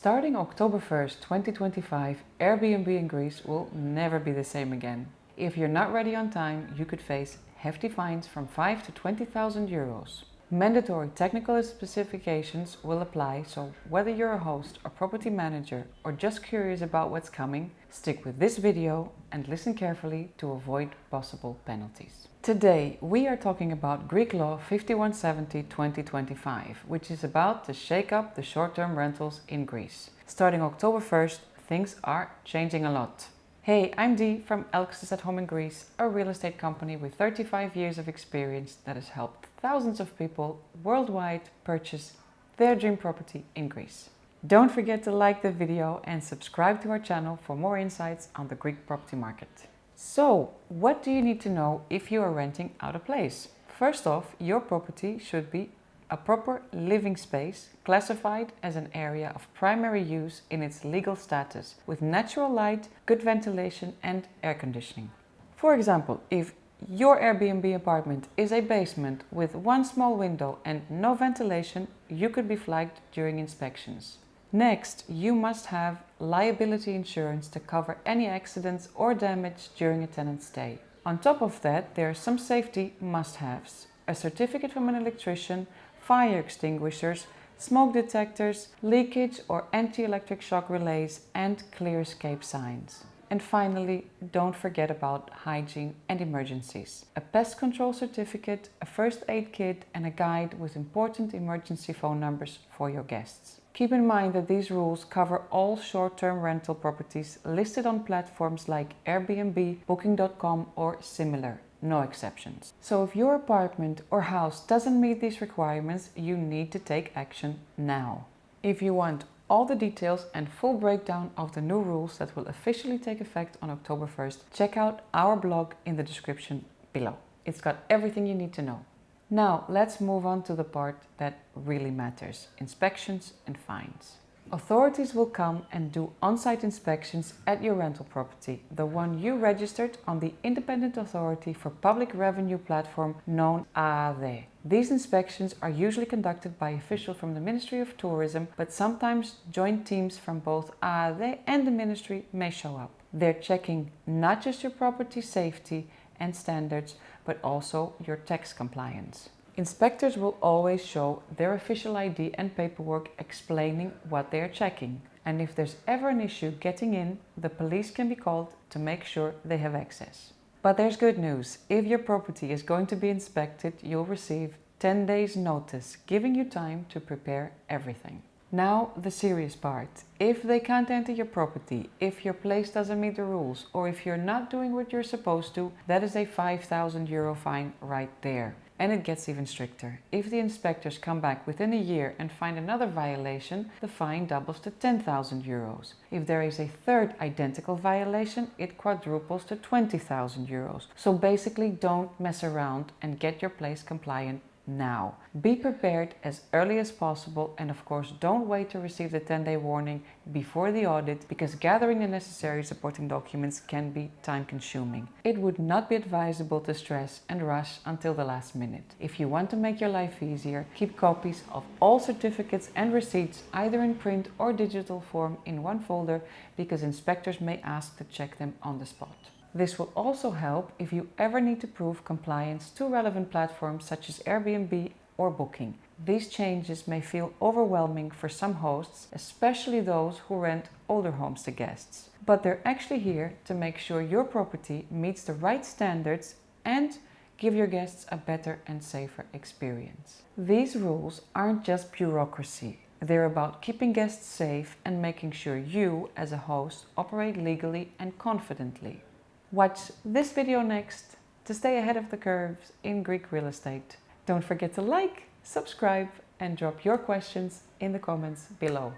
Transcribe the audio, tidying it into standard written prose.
Starting October 1st, 2025, Airbnb in Greece will never be the same again. If you're not ready on time, you could face hefty fines from 5 to 20,000 euros. Mandatory technical specifications will apply, so whether you're a host or property manager or just curious about what's coming, stick with this video and listen carefully to avoid possible penalties. Today we are talking about Greek Law 5170/2025, which is about to shake up the short-term rentals in Greece. Starting October 1st, things are changing a lot. Hey, I'm Dee from Elx's at Home in Greece, a real estate company with 35 years of experience that has helped thousands of people worldwide purchase their dream property in Greece. Don't forget to like the video and subscribe to our channel for more insights on the Greek property market. So, what do you need to know if you are renting out a place? First off, your property should be a proper living space classified as an area of primary use in its legal status, with natural light, good ventilation and air conditioning. For example, if your Airbnb apartment is a basement with one small window and no ventilation, you could be flagged during inspections. Next, you must have liability insurance to cover any accidents or damage during a tenant's stay. On top of that, there are some safety must-haves: a certificate from an electrician, fire extinguishers, smoke detectors, leakage or anti-electric shock relays, and clear escape signs. And finally, don't forget about hygiene and emergencies. A pest control certificate, a first aid kit and a guide with important emergency phone numbers for your guests. Keep in mind that these rules cover all short-term rental properties listed on platforms like Airbnb, Booking.com or similar. No exceptions. So if your apartment or house doesn't meet these requirements, you need to take action now. If you want all the details and full breakdown of the new rules that will officially take effect on October 1st, check out our blog in the description below. It's got everything you need to know. Now let's move on to the part that really matters: inspections and fines. Authorities will come and do on-site inspections at your rental property, the one you registered on the Independent Authority for Public Revenue platform known AADE. These inspections are usually conducted by officials from the Ministry of Tourism, but sometimes joint teams from both AADE and the Ministry may show up. They're checking not just your property safety and standards, but also your tax compliance. Inspectors will always show their official ID and paperwork explaining what they are checking. And if there's ever an issue getting in, the police can be called to make sure they have access. But there's good news. If your property is going to be inspected, you'll receive 10 days notice, giving you time to prepare everything. Now the serious part. If they can't enter your property, if your place doesn't meet the rules, or if you're not doing what you're supposed to, that is a 5,000 euro fine right there. And it gets even stricter. If the inspectors come back within a year and find another violation, the fine doubles to 10,000 euros. If there is a third identical violation, it quadruples to 20,000 euros. So basically, don't mess around and get your place compliant now. Be prepared as early as possible, and of course don't wait to receive the 10-day warning before the audit, because gathering the necessary supporting documents can be time-consuming. It would not be advisable to stress and rush until the last minute. If you want to make your life easier, keep copies of all certificates and receipts either in print or digital form in one folder, because inspectors may ask to check them on the spot. This will also help if you ever need to prove compliance to relevant platforms such as Airbnb or Booking. These changes may feel overwhelming for some hosts, especially those who rent older homes to guests. But they're actually here to make sure your property meets the right standards and give your guests a better and safer experience. These rules aren't just bureaucracy. They're about keeping guests safe and making sure you, as a host, operate legally and confidently. Watch this video next to stay ahead of the curves in Greek real estate. Don't forget to like, subscribe and drop your questions in the comments below.